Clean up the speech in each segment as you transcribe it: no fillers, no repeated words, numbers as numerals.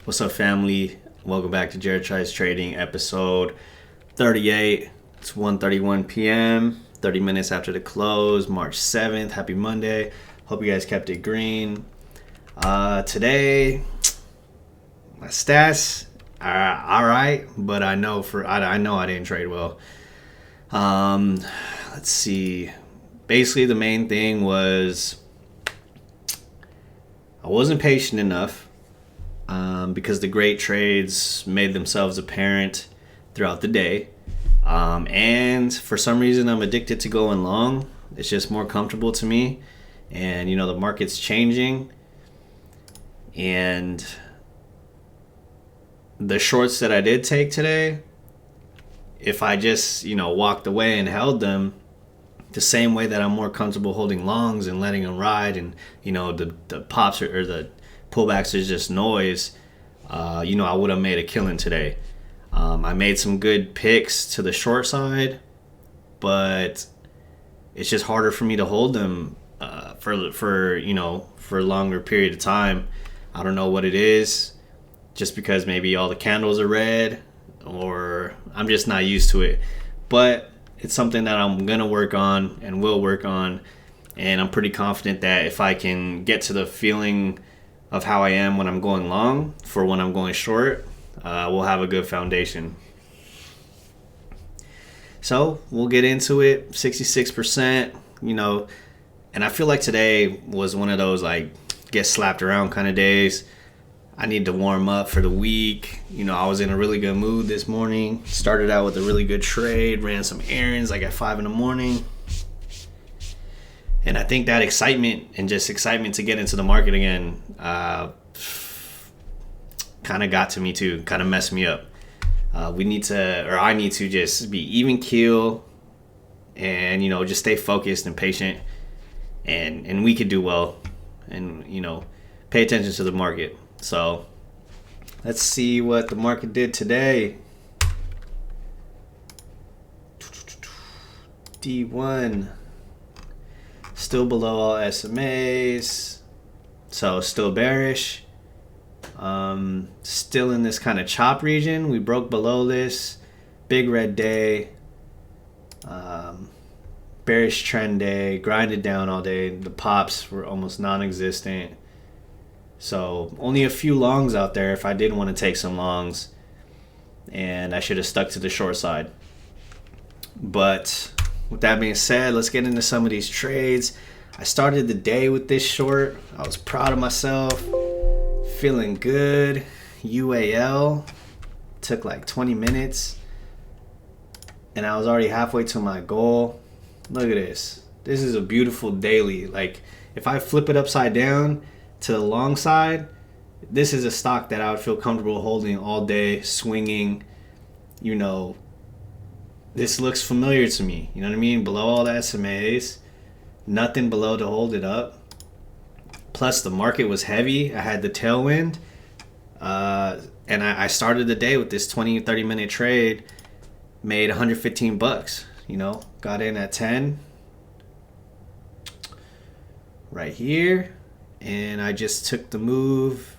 What's up, family? Welcome back to Jared Tries Trading, episode 38. It's 1:31 p.m., 30 minutes after the close, March 7th. Happy Monday. Hope you guys kept it green. Today, my stats are all right, but I know I didn't trade well. Let's see. Basically, the main thing was I wasn't patient enough because the great trades made themselves apparent throughout the day. And for some reason, I'm addicted to going long. It's just more comfortable to me. And, the market's changing. And the shorts that I did take today, if I just, walked away and held them the same way that I'm more comfortable holding longs and letting them ride, and, the pops or the pullbacks is just noise, I would have made a killing today. I made some good picks to the short side, but it's just harder for me to hold them for a longer period of time. I don't know what it is, just because maybe all the candles are red, or I'm just not used to it. But it's something that I'm going to work on and will work on. And I'm pretty confident that if I can get to the feeling of how I am when I'm going long for when I'm going short, we'll have a good foundation. So we'll get into it. 66%, and I feel like today was one of those get slapped around kind of days. I need to warm up for the week. I was in a really good mood this morning. Started out with a really good trade, ran some errands at 5 in the morning. And I think that excitement to get into the market again kind of got to me too, kind of messed me up. I need to just be even keel and, just stay focused and patient. And we could do well and, pay attention to the market. So let's see what the market did today. D1 still below all SMAs, so still bearish. Still in this kind of chop region. We broke below this big red day, bearish trend day, grinded down all day. The pops were almost non-existent. So only a few longs out there if I did want to take some longs, and I should have stuck to the short side. But with that being said, let's get into some of these trades. I started the day with this short. I was proud of myself, feeling good. UAL took 20 minutes, and I was already halfway to my goal. Look at this. This is a beautiful daily. If I flip it upside down to the long side, this is a stock that I would feel comfortable holding all day, swinging. This looks familiar to me. You know what I mean? Below all the SMAs, nothing below to hold it up. Plus, the market was heavy. I had the tailwind. And I started the day with this 20-30 minute trade, made $115. Got in at 10 right here. And I just took the move,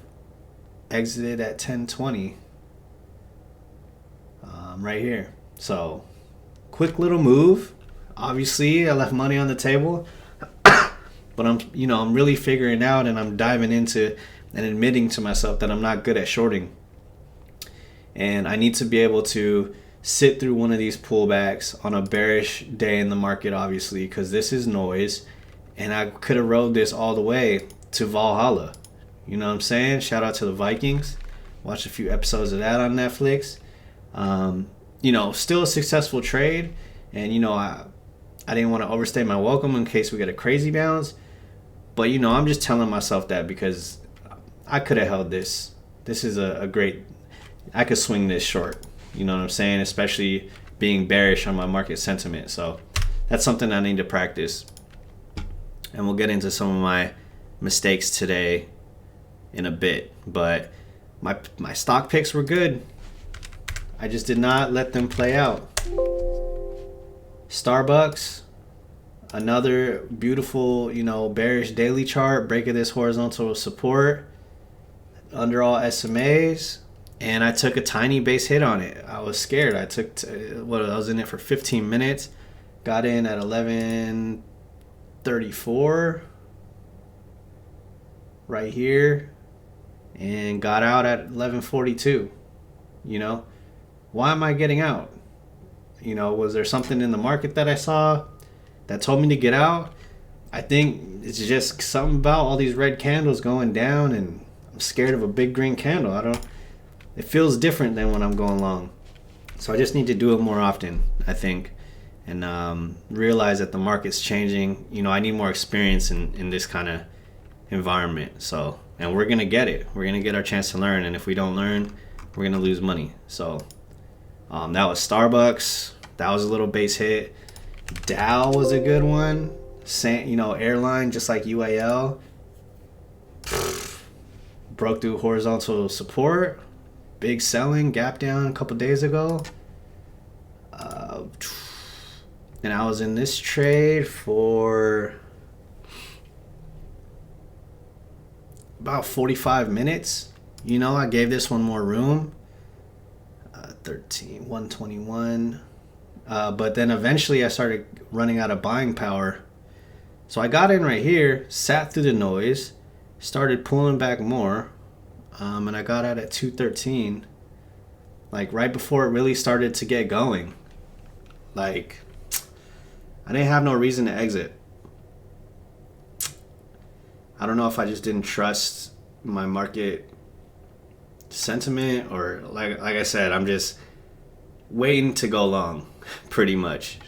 exited at 10:20 right here. So quick little move. Obviously, I left money on the table, but I'm really figuring out, and I'm diving into and admitting to myself that I'm not good at shorting. And I need to be able to sit through one of these pullbacks on a bearish day in the market, obviously, because this is noise. And I could have rode this all the way to Valhalla. You know what I'm saying? Shout out to the Vikings. Watched a few episodes of that on Netflix. Still a successful trade. And, I didn't want to overstay my welcome in case we get a crazy bounce. But, I'm just telling myself that because I could have held this. This is a great... I could swing this short. You know what I'm saying? Especially being bearish on my market sentiment. So that's something I need to practice. And we'll get into some of my mistakes today in a bit, but my stock picks were good. I just did not let them play out. Sbux, Another beautiful, bearish daily chart, break of this horizontal support under all SMAs, and I took a tiny base hit on it. I was scared. I was in it for 15 minutes, got in at 11:34 right here, and got out at 11:42. Why am I getting out? Was there something in the market that I saw that told me to get out? I think it's just something about all these red candles going down, and I'm scared of a big green candle. It feels different than when I'm going long. So I just need to do it more often, I think, and realize that the market's changing. I need more experience in this kind of environment. So, and we're going to get it. We're going to get our chance to learn. And if we don't learn, we're going to lose money. So that was Sbux. That was a little base hit. Dow was a good one. Airline, just like UAL. Broke through horizontal support. Big selling, gap down a couple days ago. And I was in this trade for about 45 minutes. I gave this one more room. 121. But then eventually I started running out of buying power. So I got in right here, sat through the noise, started pulling back more, and I got out at 213, like right before it really started to get going. Like, I didn't have no reason to exit. I don't know if I just didn't trust my market sentiment, or like I said, I'm just waiting to go long, pretty much.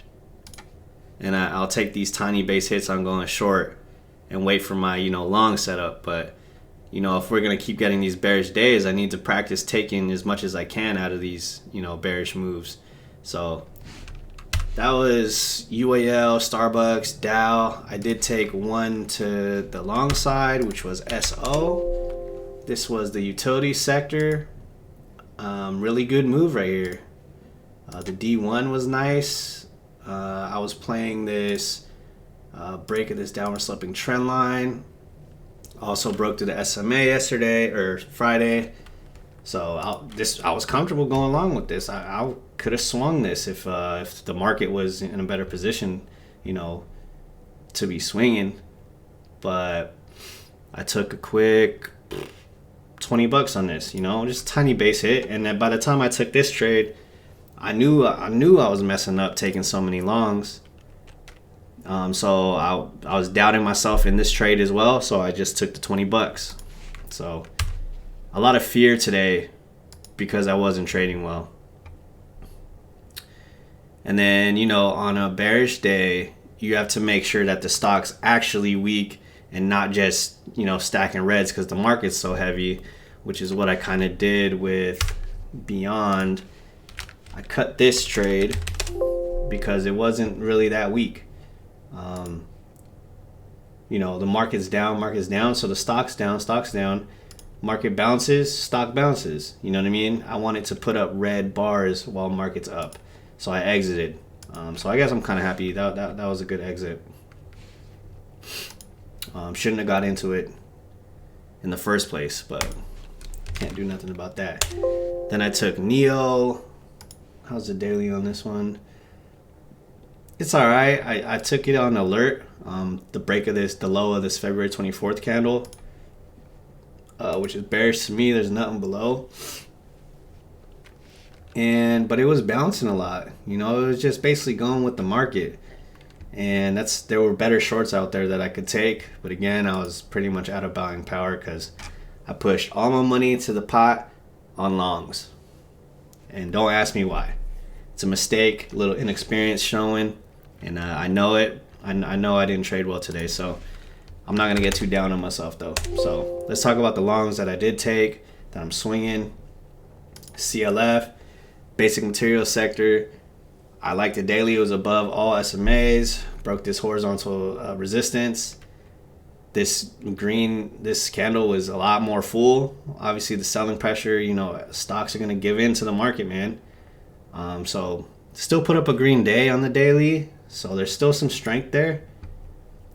And I'll take these tiny base hits on going short and wait for my long setup. But if we're gonna keep getting these bearish days, I need to practice taking as much as I can out of these bearish moves. So that was UAL, Sbux, Dow. I did take one to the long side, which was SO. This was the utility sector. Really good move right here. The D1 was nice. I was playing this break of this downward sloping trend line. Also broke to the SMA yesterday or Friday. So I was comfortable going along with this. I could have swung this if the market was in a better position, to be swinging. But I took a quick $20 on this, just tiny base hit. And then by the time I took this trade, I knew I was messing up taking so many longs. So I was doubting myself in this trade as well. So I just took the $20. So a lot of fear today because I wasn't trading well. And then, on a bearish day, you have to make sure that the stock's actually weak and not just, stacking reds because the market's so heavy, which is what I kind of did with Bynd. I cut this trade because it wasn't really that weak. The market's down, so the stock's down. Market bounces, stock bounces. You know what I mean? I wanted to put up red bars while market's up, so I exited. So I guess I'm kind of happy. That was a good exit. Shouldn't have got into it in the first place, but can't do nothing about that. Then I took Neo. How's the daily on this one? It's all right. I took it on alert. The break of the low of this February 24th candle, which is bearish to me. There's nothing below. But it was bouncing a lot. It was just basically going with the market. And there were better shorts out there that I could take. But again, I was pretty much out of buying power because I pushed all my money into the pot on longs. And don't ask me why. It's a mistake, a little inexperience showing, and I know it. I know I didn't trade well today, so I'm not going to get too down on myself, though. So let's talk about the longs that I did take, that I'm swinging. CLF, basic materials sector. I like the daily. It was above all SMAs, broke this horizontal resistance. This candle was a lot more full. Obviously, the selling pressure, stocks are going to give in to the market, man. So still put up a green day on the daily. So there's still some strength there.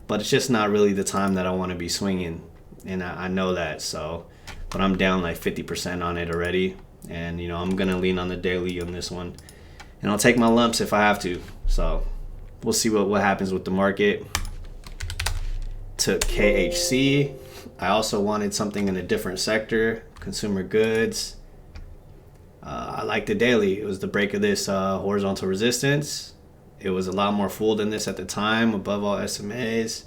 but it's just not really the time that I want to be swinging, and I know that. So, but I'm down like 50% on it already, and I'm gonna lean on the daily on this one, and I'll take my lumps if I have to. So we'll see what happens with the market. Took KHC. I also wanted something in a different sector, consumer goods. I like the daily. It was the break of this horizontal resistance. It was a lot more full than this at the time, above all SMAs.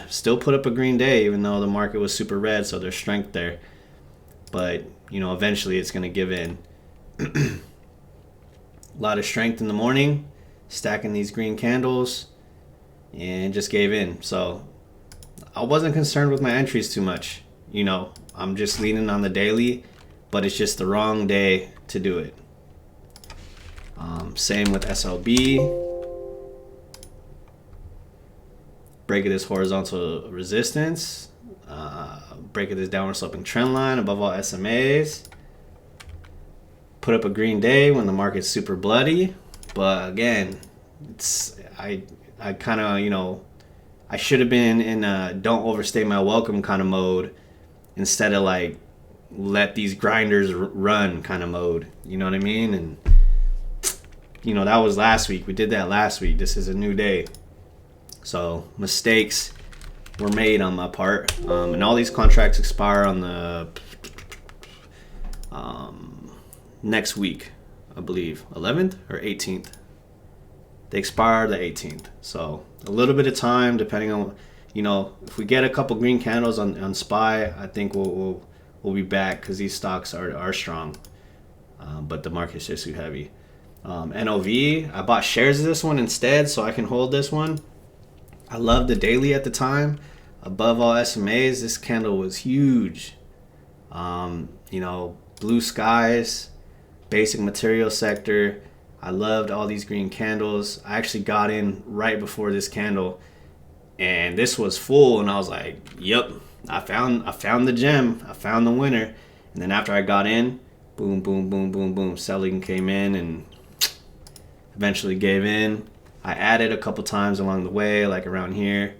Still put up a green day, even though the market was super red, so there's strength there. But, eventually it's going to give in. A lot of strength in the morning, stacking these green candles, and just gave in. So I wasn't concerned with my entries too much. I'm just leaning on the daily, but it's just the wrong day to do it. Same with SLB. Break of this horizontal resistance. Break of this downward sloping trend line above all SMAs. Put up a green day when the market's super bloody. But again, I kind of, I should have been in a don't overstay my welcome kind of mode instead of like let these grinders run kind of mode. You know what I mean? And that was last week. We did that last week. This is a new day. So mistakes were made on my part. And all these contracts expire on the next week, I believe. 11th or 18th? They expire the 18th. So a little bit of time, depending on, if we get a couple green candles on SPY, I think we'll be back because these stocks are strong. But the market's just too heavy. NOV, I bought shares of this one instead so I can hold this one. I loved the daily at the time. Above all SMAs, this candle was huge. Blue skies, basic material sector. I loved all these green candles. I actually got in right before this candle, and this was full, and I was like, yep, I found the gem. I found the winner. And then after I got in, boom, boom, boom, boom, boom, selling came in and eventually gave in. I added a couple times along the way, like around here.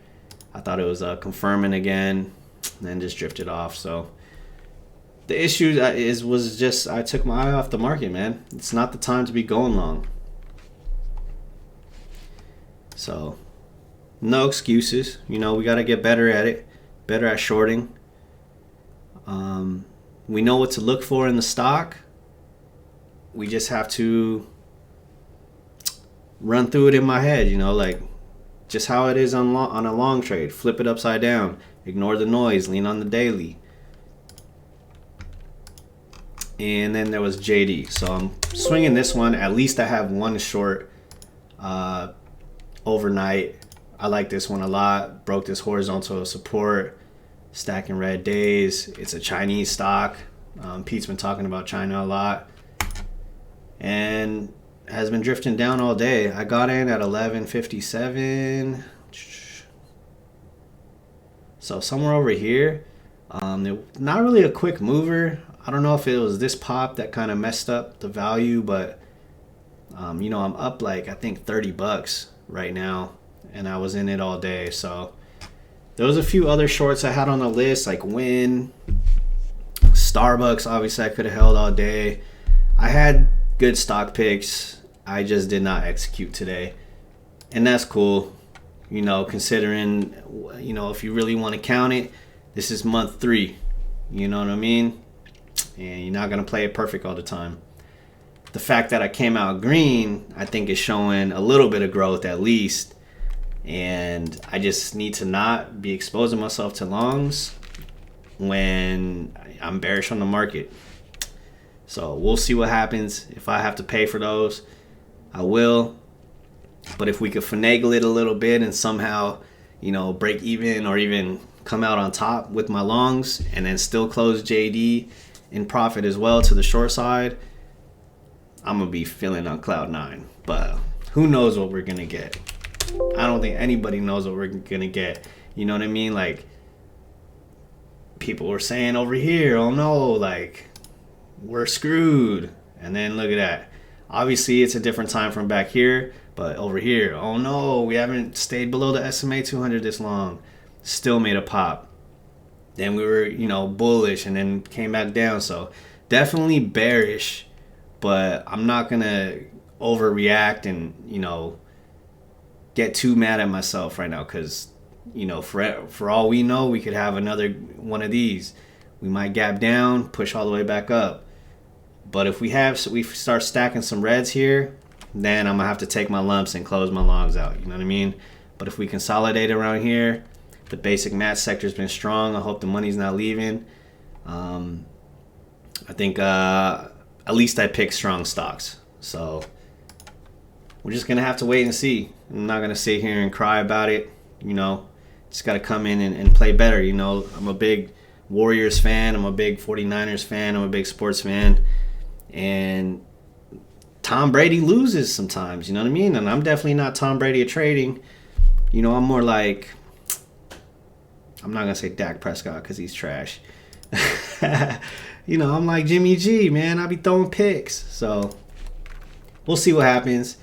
I thought it was confirming again, and then just drifted off. So the issue was just I took my eye off the market, man. It's not the time to be going long. So no excuses. We got to get better at it, better at shorting. We know what to look for in the stock. We just have to run through it in my head, like just how it is on a long trade. Flip it upside down. Ignore the noise. Lean on the daily. And then there was JD. So I'm swinging this one. At least I have one short overnight. I like this one a lot. Broke this horizontal support. Stacking red days. It's a Chinese stock. Pete's been talking about China a lot. And has been drifting down all day. I got in at 11:57. So somewhere over here. Not really a quick mover. I don't know if it was this pop that kind of messed up the value, but I'm up like I think $30 right now, and I was in it all day. So there was a few other shorts I had on the list, like Win, Starbucks. Obviously, I could have held all day. I had good stock picks. I just did not execute today, and that's cool. Considering if you really want to count it, this is month 3. You know what I mean? And you're not going to play it perfect all the time. The fact that I came out green, I think is showing a little bit of growth at least. And I just need to not be exposing myself to longs when I'm bearish on the market. So we'll see what happens. If I have to pay for those, I will. But if we could finagle it a little bit and somehow, break even or even come out on top with my longs and then still close JD in profit as well to the short side, I'm going to be feeling on cloud 9. But who knows what we're going to get? I don't think anybody knows what we're going to get. You know what I mean? Like, people were saying over here, oh no, like, we're screwed. And then look at that. Obviously, it's a different time from back here, But over here, oh no, we haven't stayed below the SMA 200 this long. Still made a pop. Then we were, bullish and then came back down. So definitely bearish, but I'm not going to overreact and, get too mad at myself right now because, for all we know, we could have another one of these. We might gap down, push all the way back up. But if we start stacking some reds here, then I'm going to have to take my lumps and close my longs out. You know what I mean? But if we consolidate around here, the basic match sector's been strong. I hope the money's not leaving. I think at least I picked strong stocks. So we're just going to have to wait and see. I'm not going to sit here and cry about it. Just got to come in and play better. I'm a big Warriors fan. I'm a big 49ers fan. I'm a big sports fan. And Tom Brady loses sometimes, you know what I mean? And I'm definitely not Tom Brady at trading. I'm more like, I'm not going to say Dak Prescott because he's trash. I'm like Jimmy G, man. I be throwing picks. So we'll see what happens.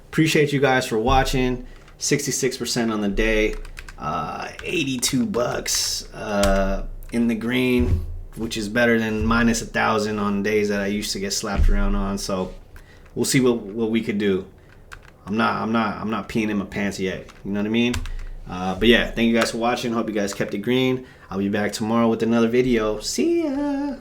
Appreciate you guys for watching. 66% on the day. $82 in the green, which is better than minus 1,000 on days that I used to get slapped around on. So we'll see what we could do. I'm not peeing in my pants yet. You know what I mean? But yeah, thank you guys for watching. Hope you guys kept it green. I'll be back tomorrow with another video. See ya.